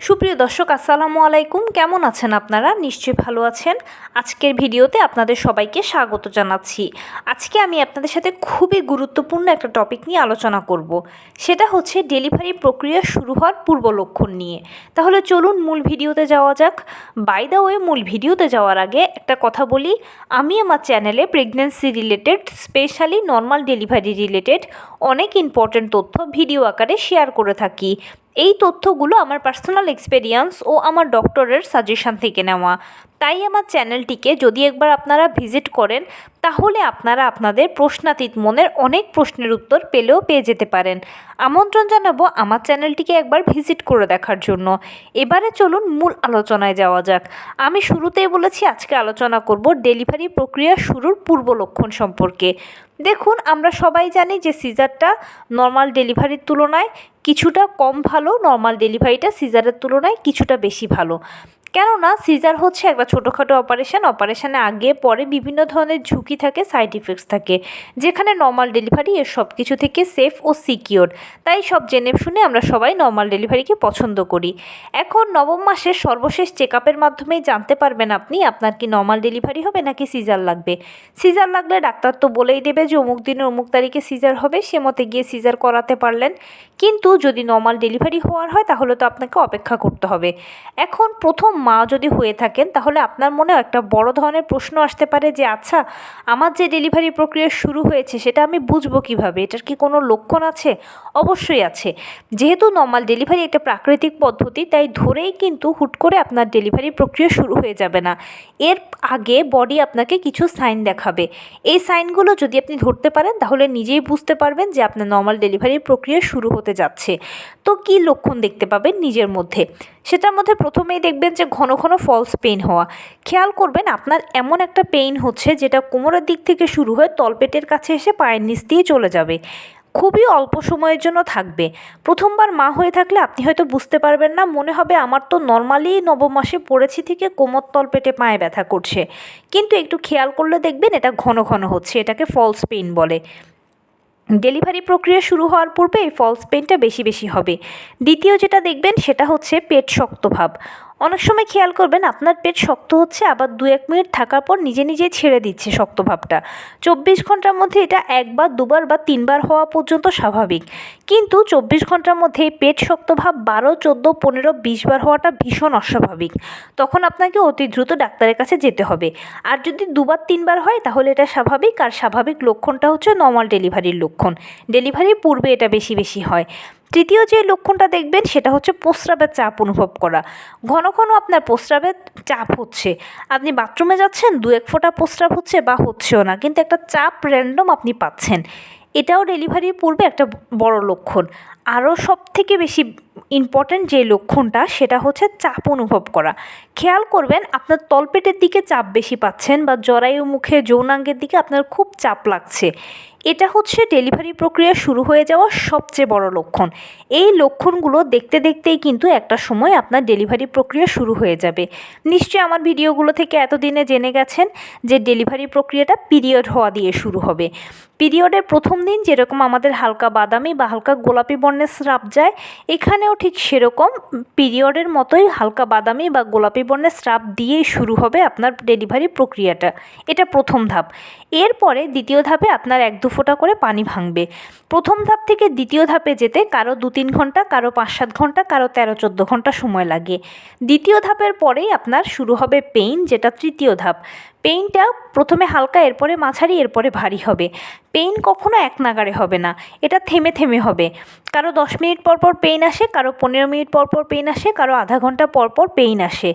সুপ্রিয় দর্শক আসসালামু আলাইকুম, কেমন আছেন আপনারা? নিশ্চয়ই ভালো আছেন। আজকের ভিডিওতে আপনাদের সবাইকে স্বাগত জানাচ্ছি। আজকে আমি আপনাদের সাথে খুবই গুরুত্বপূর্ণ একটা টপিক নিয়ে আলোচনা করব। সেটা হচ্ছে ডেলিভারি প্রক্রিয়া শুরু হওয়ার পূর্ব লক্ষণ নিয়ে। তাহলে চলুন মূল ভিডিওতে যাওয়া যাক। বাই দ্য ওয়ে, মূল ভিডিওতে যাওয়ার আগে একটা কথা বলি, আমি আমার চ্যানেলে pregnancy related, specially normal delivery related অনেক ইম্পর্ট্যান্ট তথ্য ভিডিও আকারে শেয়ার করে থাকি। এই তথ্যগুলো আমার পার্সোনাল এক্সপেরিয়েন্স ও আমার ডক্টরের সাজেশন থেকে নেওয়া। তাই আমার চ্যানেলটিকে যদি একবার আপনারা ভিজিট করেন, তাহলে আপনারা আপনাদের প্রশ্নাতীত মনের অনেক প্রশ্নের উত্তর পেয়ে যেতে পারেন। আমন্ত্রণ জানাবো আমার চ্যানেলটিকে একবার ভিজিট করে দেখার জন্য। এবারে চলুন মূল আলোচনায় যাওয়া যাক। আমি শুরুতেই বলেছি আজকে আলোচনা করব ডেলিভারি প্রক্রিয়া শুরুর পূর্ব লক্ষণ সম্পর্কে। দেখুন, আমরা সবাই জানি যে সিজারটা নর্মাল ডেলিভারির তুলনায় কিছুটা কম ভালো, নর্মাল ডেলিভারিটা সিজারের তুলনায় কিছুটা বেশি ভালো। কেননা সিজার হচ্ছে একটা ছোটোখাটো অপারেশানে আগে পরে বিভিন্ন ধরনের ঝুঁকি থাকে, সাইড ইফেক্টস থাকে, যেখানে নর্মাল ডেলিভারি এর সব কিছু থেকে সেফ ও সিকিওর। তাই সব জেনে শুনে আমরা সবাই নর্মাল ডেলিভারিকে পছন্দ করি। এখন নবম মাসের সর্বশেষ চেক আপের মাধ্যমেই জানতে পারবেন আপনি আপনার কি নর্মাল ডেলিভারি হবে নাকি সিজার লাগবে। সিজার লাগলে ডাক্তার তো বলেই দেবে যে অমুক দিনের অমুক তারিখে সিজার হবে, সে মতে গিয়ে সিজার করাতে পারলেন। কিন্তু যদি নর্মাল ডেলিভারি হওয়ার হয় তাহলে তো আপনাকে অপেক্ষা করতে হবে। এখন প্রথম মা যদি হয়ে থাকেন, তাহলে আপনার মনেও একটা বড় ধরনের প্রশ্ন আসতে পারে যে আচ্ছা, আমার যে ডেলিভারি প্রক্রিয়া শুরু হয়েছে সেটা আমি বুঝবো কিভাবে? এটার কি কোনো লক্ষণ আছে? অবশ্যই আছে। যেহেতু নর্মাল ডেলিভারি একটা প্রাকৃতিক পদ্ধতি, তাই ধরেই কিন্তু হুট করে আপনার ডেলিভারি প্রক্রিয়া শুরু হয়ে যাবে না। এর আগে বডি আপনাকে কিছু সাইন দেখাবে। এই সাইনগুলো যদি আপনি ধরতে পারেন তাহলে নিজেই বুঝতে পারবেন যে আপনার নর্মাল ডেলিভারি প্রক্রিয়া শুরু হতে যাচ্ছে। তো কী লক্ষণ দেখতে পাবেন নিজের মধ্যে? সেটার মধ্যে প্রথমেই দেখবেন যে ঘন ঘন ফলস পেইন হওয়া। খেয়াল করবেন আপনার এমন একটা পেইন হচ্ছে যেটা কোমরের দিক থেকে শুরু হয়ে তলপেটের কাছে এসে পায়ের নিচ দিয়ে চলে যাবে। খুবই অল্প সময়ের জন্য থাকবে। প্রথমবার মা হয়ে থাকলে আপনি হয়তো বুঝতে পারবেন না, মনে হবে আমার তো নর্মালি নবম মাসে পড়েছি থেকে কোমর তলপেটে পায়ে ব্যথা করছে। কিন্তু একটু খেয়াল করলে দেখবেন এটা ঘন ঘন হচ্ছে, এটাকে ফলস পেইন বলে। ডেলিভারি প্রক্রিয়া শুরু হওয়ার পূর্বে এই ফলস পেইনটা বেশি হবে। দ্বিতীয় যেটা দেখবেন সেটা হচ্ছে পেট শক্ত ভাব। অনেক সময় খেয়াল করবেন আপনার পেট শক্ত হচ্ছে, আবার 2-1 মিনিট থাকার পর নিজে ছেড়ে দিচ্ছে শক্ত ভাবটা। 24 ঘন্টার মধ্যে এটা একবার, দুবার বা 3বার হওয়া পর্যন্ত স্বাভাবিক। কিন্তু 24 ঘন্টার মধ্যে পেট শক্ত ভাব 12, 14, 15, 20 বার হওয়াটা ভীষণ অস্বাভাবিক। তখন আপনাকে অতি দ্রুত ডাক্তারের কাছে যেতে হবে। আর যদি 2বার 3বার হয় তাহলে এটা স্বাভাবিক, আর স্বাভাবিক লক্ষণটা হচ্ছে নর্মাল ডেলিভারির লক্ষণ। ডেলিভারির পূর্বে এটা বেশি হয়। তৃতীয় যে লক্ষণটা দেখবেন সেটা হচ্ছে প্রস্রাবের চাপ অনুভব করা। ঘন ঘন আপনার প্রস্রাবের চাপ হচ্ছে। আপনি বাথরুমে যাচ্ছেন, 2-1 ফোঁটা প্রস্রাব হচ্ছে বা হচ্ছেও না, কিন্তু একটা চাপ র্যান্ডম আপনি পাচ্ছেন। এটাও ডেলিভারির পূর্বে একটা বড় লক্ষণ। আরও সবথেকে বেশি ইম্পর্ট্যান্ট যে লক্ষণটা সেটা হচ্ছে চাপ অনুভব করা। খেয়াল করবেন আপনার তলপেটের দিকে চাপ বেশি পাচ্ছেন বা জরায়ু মুখে যৌনাঙ্গের দিকে আপনার খুব চাপ লাগছে। এটা হচ্ছে ডেলিভারি প্রক্রিয়া শুরু হয়ে যাওয়ার সবচেয়ে বড় লক্ষণ। এই লক্ষণগুলো দেখতেই কিন্তু একটা সময় আপনার ডেলিভারি প্রক্রিয়া শুরু হয়ে যাবে। নিশ্চয়ই আমার ভিডিওগুলো থেকে এতদিনে জেনে গেছেন যে ডেলিভারি প্রক্রিয়াটা পিরিয়ড হওয়া দিয়ে শুরু হবে। পিরিয়ডের প্রথম দিন যেরকম আমাদের হালকা বাদামি বা হালকা গোলাপি বর্ণের স্রাব যায়, এখানেও ঠিক সেরকম পিরিয়ডের মতোই হালকা বাদামি বা গোলাপি বর্ণের স্রাব দিয়েই শুরু হবে আপনার ডেলিভারি প্রক্রিয়াটা। এটা প্রথম ধাপ। এরপরে দ্বিতীয় ধাপে আপনার 1-2 ফোঁটা করে পানি ভাঙবে। প্রথম ধাপ থেকে দ্বিতীয় ধাপে যেতে কারো 2-3 ঘন্টা, কারো 5-7 ঘন্টা, কারো 13-14 ঘন্টা সময় লাগে। দ্বিতীয় ধাপের পরেই আপনার শুরু হবে পেইন, যেটা তৃতীয় ধাপ। পেইনটা প্রথমে হালকা, এরপরে মাঝারি, এরপরে ভারী হবে। পেইন কখনো এক নাগাড়ে হবে না, এটা থেমে হবে। কারো 10 মিনিট পর পেইন আসে, কারো 15 মিনিট পর পেইন আসে, কারো আধা ঘন্টা পর পেইন আসে।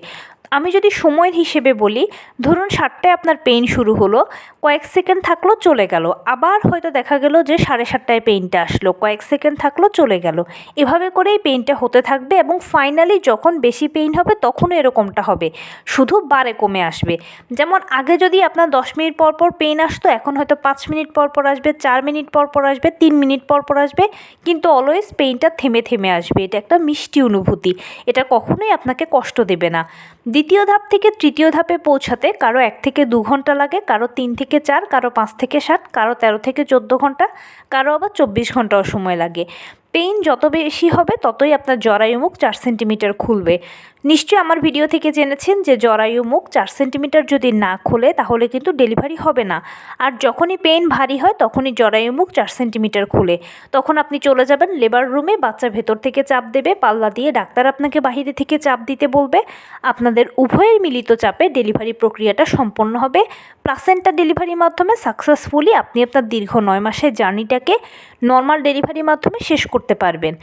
আমি যদি সময়ের হিসেবে বলি, ধরুন 7টায় আপনার পেইন শুরু হলো, কয়েক সেকেন্ড থাকলো চলে গেল, আবার হয়তো দেখা গেল যে 7:30টায় পেইনটা আসলো, কয়েক সেকেন্ড থাকলো চলে গেল। এভাবে করেই পেইনটা হতে থাকবে এবং ফাইনালি যখন বেশি পেইন হবে তখনও এরকমটা হবে, শুধু বারে কমে আসবে। যেমন আগে যদি আপনার 10 মিনিট পর পেইন আসতো, এখন হয়তো 5 মিনিট পর আসবে, 4 মিনিট পর আসবে, 3 মিনিট পর আসবে, কিন্তু অলওয়েজ পেইনটা থেমে আসবে। এটা একটা মিষ্টি অনুভূতি, এটা কখনোই আপনাকে কষ্ট দেবে না। দ্বিতীয় ধাপ থেকে তৃতীয় ধাপে পৌঁছাতে কারো 1 থেকে 2 ঘন্টা লাগে, কারো 3 থেকে 4, কারো 5 থেকে 7, কারো 13 থেকে 14 ঘন্টা, কারো আবার 24 ঘন্টাও সময় লাগে। পেইন যত বেশি হবে ততই আপনার জরায়ু মুখ 4 সেন্টিমিটার খুলবে। নিশ্চয়ই আমার ভিডিও থেকে জেনেছেন যে জরায়ু মুখ 4 সেন্টিমিটার যদি না খোলে তাহলে কিন্তু ডেলিভারি হবে না। আর যখনই পেইন ভারী হয় তখনই জরায়ু মুখ 4 সেন্টিমিটার খুলে। তখন আপনি চলে যাবেন লেবার রুমে, বাচ্চা ভেতর থেকে চাপ দেবে পাল্লা দিয়ে, ডাক্তার আপনাকে বাহিরে থেকে চাপ দিতে বলবে। আপনাদের উভয়ের মিলিত চাপে ডেলিভারি প্রক্রিয়াটা সম্পন্ন হবে। প্লাসেন্টা ডেলিভারির মাধ্যমে সাকসেসফুলি আপনি আপনার দীর্ঘ 9 মাসের জার্নিটাকে নর্মাল ডেলিভারির মাধ্যমে শেষ করতে পারবেন।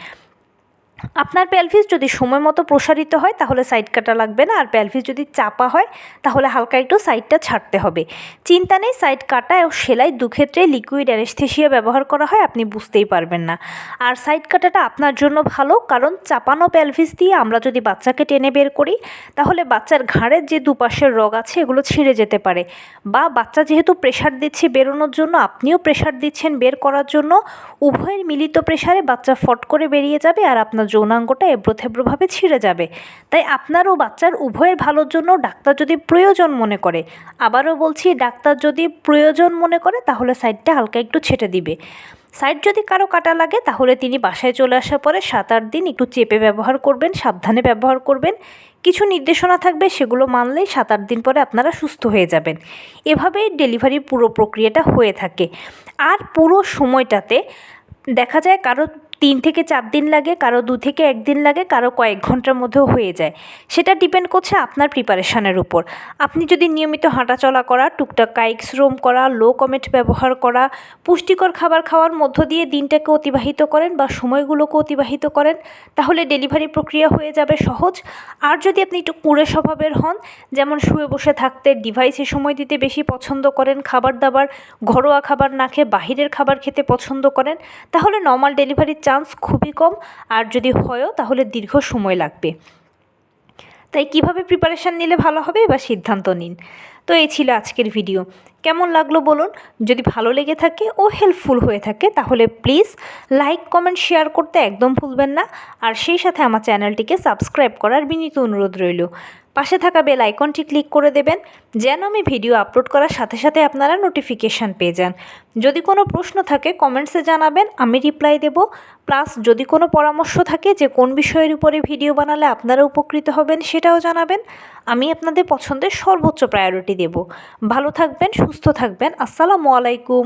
আপনার পেলভিস যদি সময় মতো প্রসারিত হয় তাহলে সাইড কাটা লাগবে না, আর পেলভিস যদি চাপা হয় তাহলে হালকা একটু সাইডটা ছাড়তে হবে। চিন্তা নেই, সাইড কাটা ও সেলাই দুক্ষেত্রে লিকুইড অ্যানেস্থেসিয়া ব্যবহার করা হয়, আপনি বুঝতেই পারবেন না। আর সাইড কাটাটা আপনার জন্য ভালো, কারণ চাপানো পেলভিস দিয়ে আমরা যদি বাচ্চাকে টেনে বের করি তাহলে বাচ্চার ঘাড়ের যে দুপাশের রগ আছে এগুলো ছিঁড়ে যেতে পারে, বা বাচ্চা যেহেতু প্রেশার দিচ্ছে বেরোনোর জন্য, আপনিও প্রেশার দিচ্ছেন বের করার জন্য, উভয়ের মিলিত প্রেশারে বাচ্চা ফট করে বেরিয়ে যাবে আর আপনার যৌনাঙ্গটা এবড়োথেবড়োভাবে ছিঁড়ে যাবে। তাই আপনার ও বাচ্চার উভয়ের ভালোর জন্য ডাক্তার যদি প্রয়োজন মনে করে, আবারও বলছি, ডাক্তার যদি প্রয়োজন মনে করে তাহলে সাইডটা হালকা একটু ছেটে দিবে। সাইড যদি কারো কাটা লাগে তাহলে তিনি বাসায় চলে আসার পরে 7-8 দিন একটু চেপে ব্যবহার করবেন, সাবধানে ব্যবহার করবেন। কিছু নির্দেশনা থাকবে, সেগুলো মানলেই 7-8 দিন পরে আপনারা সুস্থ হয়ে যাবেন। এভাবেই ডেলিভারির পুরো প্রক্রিয়াটা হয়ে থাকে। আর পুরো সময়টাতে দেখা যায় কারো 3 থেকে 4 দিন লাগে, কারো 2 থেকে 1 দিন লাগে, কারো কয়েক ঘন্টার মধ্যেও হয়ে যায়। সেটা ডিপেন্ড করছে আপনার প্রিপারেশানের উপর। আপনি যদি নিয়মিত হাঁটাচলা করা, টুকটাক কায়িক শ্রম করা, লো কমেট ব্যবহার করা, পুষ্টিকর খাবার খাওয়ার মধ্য দিয়ে দিনটাকে অতিবাহিত করেন বা সময়গুলোকে অতিবাহিত করেন তাহলে ডেলিভারি প্রক্রিয়া হয়ে যাবে সহজ। আর যদি আপনি একটু কুঁড়ে স্বভাবের হন, যেমন শুয়ে বসে থাকতে, ডিভাইসে সময় দিতে বেশি পছন্দ করেন, খাবার দাবার ঘরোয়া খাবার না খেয়ে বাহিরের খাবার খেতে পছন্দ করেন, তাহলে নর্মাল ডেলিভারির চান্স খুবই কম, আর যদি হয়ও তাহলে দীর্ঘ সময় লাগবে। তাই কিভাবে প্রিপারেশান নিলে ভালো হবে বা সিদ্ধান্ত নিন। তো এই ছিল আজকের ভিডিও। কেমন লাগলো বলুন। যদি ভালো লেগে থাকে ও হেল্পফুল হয়ে থাকে তাহলে প্লিজ লাইক, কমেন্ট, শেয়ার করতে একদম ভুলবেন না। আর সেই সাথে আমার চ্যানেলটিকে সাবস্ক্রাইব করার বিনীত অনুরোধ রইল। পাশে থাকা বেল আইকনটি ক্লিক করে দেবেন যেন আমি ভিডিও আপলোড করার সাথে সাথে আপনারা নোটিফিকেশান পেয়ে যান। যদি কোনো প্রশ্ন থাকে কমেন্টসে জানাবেন, আমি রিপ্লাই দেব। প্লাস যদি কোনো পরামর্শ থাকে যে কোন বিষয়ের উপরে ভিডিও বানালে আপনারা উপকৃত হবেন সেটাও জানাবেন। আমি আপনাদের পছন্দের সর্বোচ্চ প্রায়োরিটি দেব। ভালো থাকবেন, সুস্থ থাকবেন। আসসালামু আলাইকুম।